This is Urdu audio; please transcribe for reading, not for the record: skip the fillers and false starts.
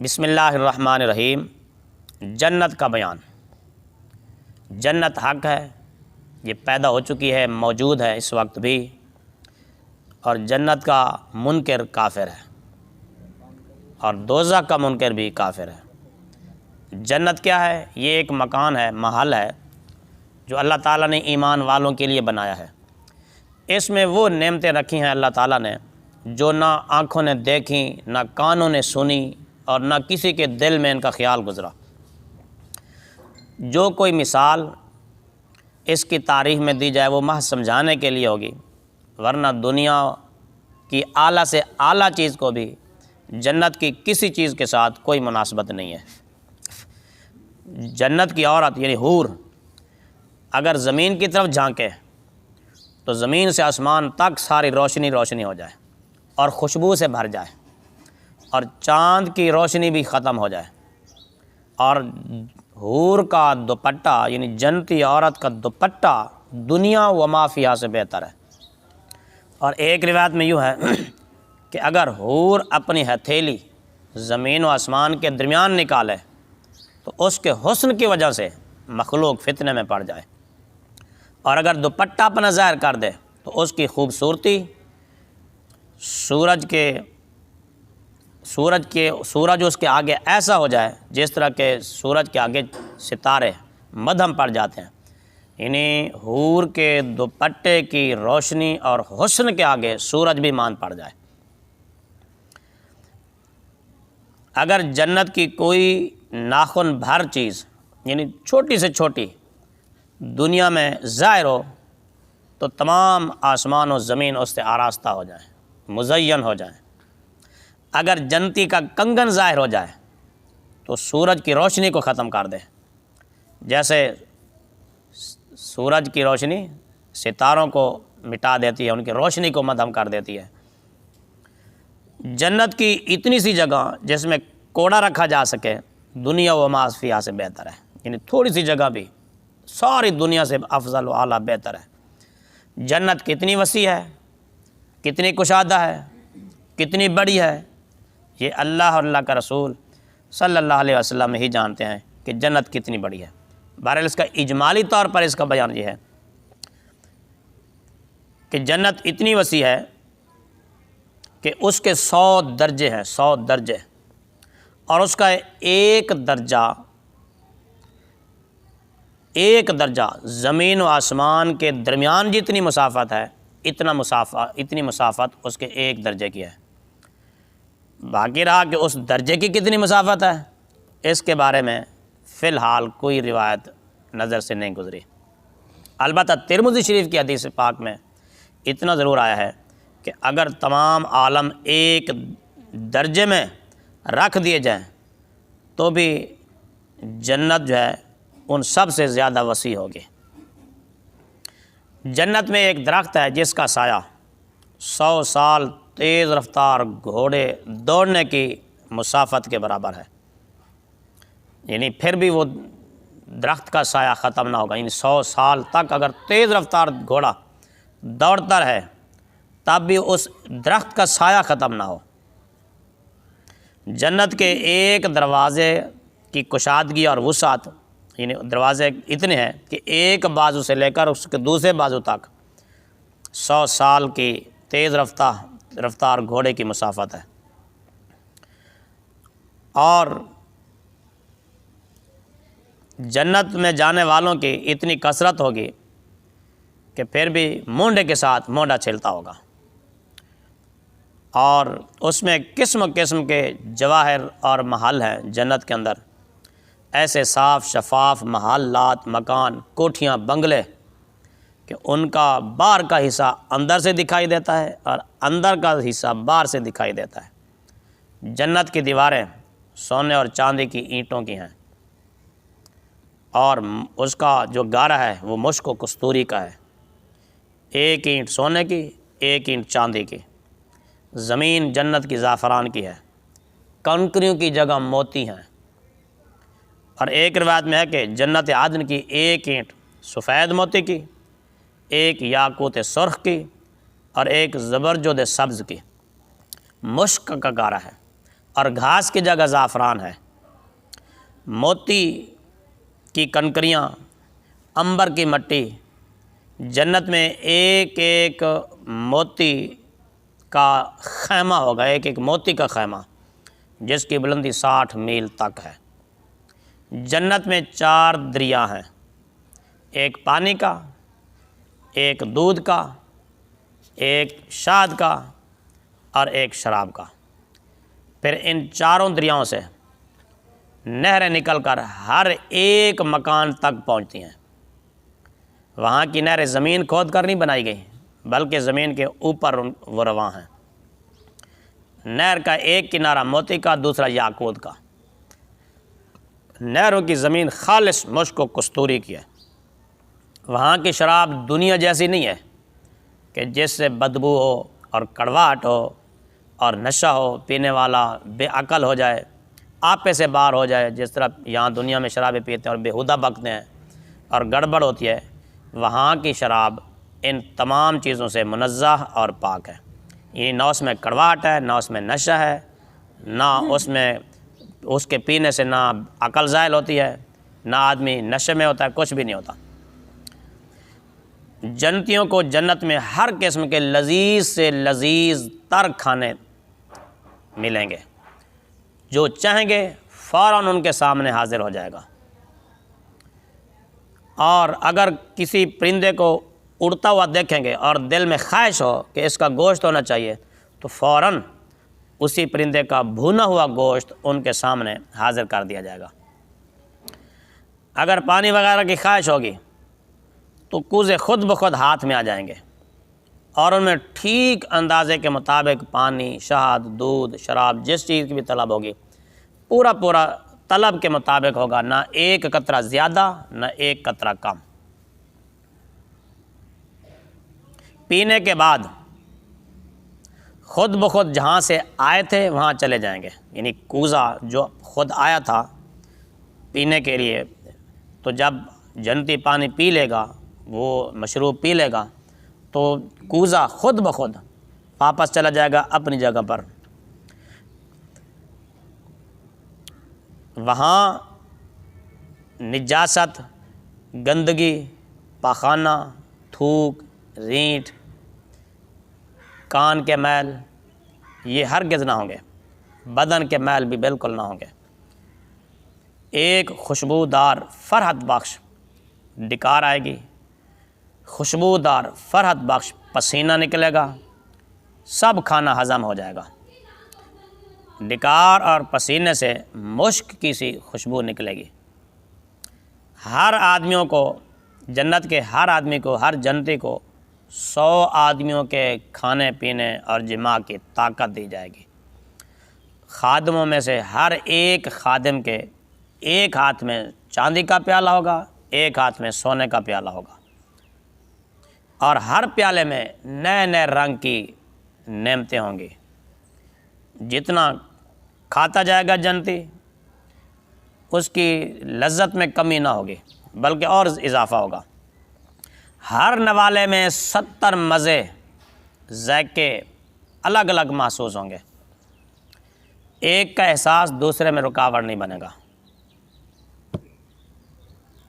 بسم اللہ الرحمن الرحیم۔ جنت کا بیان۔ جنت حق ہے، یہ پیدا ہو چکی ہے، موجود ہے اس وقت بھی، اور جنت کا منکر کافر ہے اور دوزخ کا منکر بھی کافر ہے۔ جنت کیا ہے؟ یہ ایک مکان ہے، محل ہے جو اللہ تعالیٰ نے ایمان والوں کے لیے بنایا ہے۔ اس میں وہ نعمتیں رکھی ہیں اللہ تعالیٰ نے جو نہ آنکھوں نے دیکھیں، نہ کانوں نے سنی، اور نہ کسی کے دل میں ان کا خیال گزرا۔ جو کوئی مثال اس کی تاریخ میں دی جائے وہ محض سمجھانے کے لیے ہوگی، ورنہ دنیا کی اعلیٰ سے اعلیٰ چیز کو بھی جنت کی کسی چیز کے ساتھ کوئی مناسبت نہیں ہے۔ جنت کی عورت یعنی حور اگر زمین کی طرف جھانکے تو زمین سے آسمان تک ساری روشنی روشنی ہو جائے اور خوشبو سے بھر جائے، اور چاند کی روشنی بھی ختم ہو جائے، اور حور کا دوپٹہ یعنی جنتی عورت کا دوپٹہ دنیا و ما فیہا سے بہتر ہے۔ اور ایک روایت میں یوں ہے کہ اگر حور اپنی ہتھیلی زمین و آسمان کے درمیان نکالے تو اس کے حسن کی وجہ سے مخلوق فتنے میں پڑ جائے، اور اگر دوپٹہ اپنا ظاہر کر دے تو اس کی خوبصورتی سورج اس کے آگے ایسا ہو جائے جس طرح کہ سورج کے آگے ستارے مدھم پڑ جاتے ہیں۔ یعنی حور کے دوپٹے کی روشنی اور حسن کے آگے سورج بھی مان پڑ جائے۔ اگر جنت کی کوئی ناخن بھر چیز یعنی چھوٹی سے چھوٹی دنیا میں ظاہر ہو تو تمام آسمان و زمین اس سے آراستہ ہو جائیں، مزین ہو جائیں۔ اگر جنتی کا کنگن ظاہر ہو جائے تو سورج کی روشنی کو ختم کر دے، جیسے سورج کی روشنی ستاروں کو مٹا دیتی ہے، ان کی روشنی کو مدھم کر دیتی ہے۔ جنت کی اتنی سی جگہ جس میں کوڑا رکھا جا سکے دنیا و ما فیہا سے بہتر ہے، یعنی تھوڑی سی جگہ بھی ساری دنیا سے افضل و اعلیٰ بہتر ہے۔ جنت کتنی وسیع ہے، کتنی کشادہ ہے، کتنی بڑی ہے، یہ اللہ اور اللہ کا رسول صلی اللہ علیہ وسلم ہی جانتے ہیں کہ جنت کتنی بڑی ہے۔ بہرحال اس کا اجمالی طور پر اس کا بیان یہ ہے کہ جنت اتنی وسیع ہے کہ اس کے 100 درجے ہیں، 100 درجے، اور اس کا ایک درجہ زمین و آسمان کے درمیان جتنی مسافت ہے اتنی مسافت اس کے ایک درجے کی ہے۔ باقی رہا کہ اس درجے کی کتنی مسافت ہے، اس کے بارے میں فی الحال کوئی روایت نظر سے نہیں گزری۔ البتہ ترمذی شریف کی حدیث پاک میں اتنا ضرور آیا ہے کہ اگر تمام عالم ایک درجے میں رکھ دیے جائیں تو بھی جنت جو ہے ان سب سے زیادہ وسیع ہوگی۔ جنت میں ایک درخت ہے جس کا سایہ 100 سال تیز رفتار گھوڑے دوڑنے کی مسافت کے برابر ہے، یعنی پھر بھی وہ درخت کا سایہ ختم نہ ہوگا۔ یعنی 100 سال تک اگر تیز رفتار گھوڑا دوڑتا رہے تب بھی اس درخت کا سایہ ختم نہ ہو۔ جنت کے ایک دروازے کی کشادگی اور وسعت، یعنی دروازے اتنے ہیں کہ ایک بازو سے لے کر اس کے دوسرے بازو تک 100 سال کی تیز رفتار گھوڑے کی مسافت ہے، اور جنت میں جانے والوں کی اتنی کثرت ہوگی کہ پھر بھی مونڈے کے ساتھ مونڈا چھلتا ہوگا، اور اس میں قسم قسم کے جواہر اور محل ہیں۔ جنت کے اندر ایسے صاف شفاف محلات، مکان، کوٹھیاں، بنگلے کہ ان کا باہر کا حصہ اندر سے دکھائی دیتا ہے اور اندر کا حصہ باہر سے دکھائی دیتا ہے۔ جنت کی دیواریں سونے اور چاندی کی اینٹوں کی ہیں، اور اس کا جو گارا ہے وہ مشک و کستوری کا ہے، ایک اینٹ سونے کی، ایک اینٹ چاندی کی۔ زمین جنت کی زعفران کی ہے، کنکریوں کی جگہ موتی ہیں، اور ایک روایت میں ہے کہ جنت عدن کی ایک اینٹ سفید موتی کی، ایک یاقوت سرخ کی، اور ایک زبرجد سبز کی۔ مشک کا گارا ہے، اور گھاس کی جگہ زعفران ہے۔ موتی کی کنکریاں، عنبر کی مٹی، جنت میں ایک ایک موتی کا خیمہ ہوگا، ایک ایک موتی کا خیمہ جس کی بلندی 60 میل تک ہے۔ جنت میں 4 دریا ہیں، ایک پانی کا، ایک دودھ کا، ایک شہد کا اور ایک شراب کا۔ پھر ان چاروں دریاؤں سے نہریں نکل کر ہر ایک مکان تک پہنچتی ہیں۔ وہاں کی نہریں زمین کھود کر نہیں بنائی گئی، بلکہ زمین کے اوپر وہ رواں ہیں۔ نہر کا ایک کنارہ موتی کا، دوسرا یاقوت کا۔ نہروں کی زمین خالص مشک و کستوری کی ہے۔ وہاں کی شراب دنیا جیسی نہیں ہے کہ جس سے بدبو ہو اور کڑواہٹ ہو اور نشہ ہو، پینے والا بے عقل ہو جائے، آپے سے باہر ہو جائے، جس طرح یہاں دنیا میں شرابیں پیتے ہیں اور بیہودہ بکتے ہیں اور گڑبڑ ہوتی ہے۔ وہاں کی شراب ان تمام چیزوں سے منزہ اور پاک ہے، یعنی نہ اس میں کڑواہٹ ہے، نہ اس میں نشہ ہے، نہ اس کے پینے سے نہ عقل زائل ہوتی ہے، نہ آدمی نشے میں ہوتا ہے، کچھ بھی نہیں ہوتا۔ جنتیوں کو جنت میں ہر قسم کے لذیذ سے لذیذ تر کھانے ملیں گے، جو چاہیں گے فوراً ان کے سامنے حاضر ہو جائے گا۔ اور اگر کسی پرندے کو اڑتا ہوا دیکھیں گے اور دل میں خواہش ہو کہ اس کا گوشت ہونا چاہیے، تو فوراً اسی پرندے کا بھونا ہوا گوشت ان کے سامنے حاضر کر دیا جائے گا۔ اگر پانی وغیرہ کی خواہش ہوگی تو کوزے خود بخود ہاتھ میں آ جائیں گے اور ان میں ٹھیک اندازے کے مطابق پانی، شہد، دودھ، شراب، جس چیز کی بھی طلب ہوگی پورا طلب کے مطابق ہوگا، نہ ایک قطرہ زیادہ نہ ایک قطرہ کم۔ پینے کے بعد خود بخود جہاں سے آئے تھے وہاں چلے جائیں گے، یعنی کوزہ جو خود آیا تھا پینے کے لیے، تو جب جنتی پانی پی لے گا، وہ مشروب پی لے گا، تو کوزہ خود بخود واپس چلا جائے گا اپنی جگہ پر۔ وہاں نجاست، گندگی، پاخانہ، تھوک، رینٹ، کان کے میل یہ ہرگز نہ ہوں گے، بدن کے میل بھی بالکل نہ ہوں گے۔ ایک خوشبودار فرحت بخش ڈکار آئے گی، خوشبودار فرحت بخش پسینہ نکلے گا، سب کھانا ہضم ہو جائے گا۔ ڈکار اور پسینے سے مشک کی سی خوشبو نکلے گی۔ ہر آدمیوں کو، جنت کے ہر آدمی کو، ہر جنتی کو 100 آدمیوں کے کھانے پینے اور جماع کی طاقت دی جائے گی۔ خادموں میں سے ہر ایک خادم کے ایک ہاتھ میں چاندی کا پیالہ ہوگا، ایک ہاتھ میں سونے کا پیالہ ہوگا، اور ہر پیالے میں نئے نئے رنگ کی نعمتیں ہوں گی۔ جتنا کھاتا جائے گا جنتی، اس کی لذت میں کمی نہ ہوگی بلکہ اور اضافہ ہوگا۔ ہر نوالے میں 70 مزے، ذائقے الگ الگ محسوس ہوں گے۔ ایک کا احساس دوسرے میں رکاوٹ نہیں بنے گا۔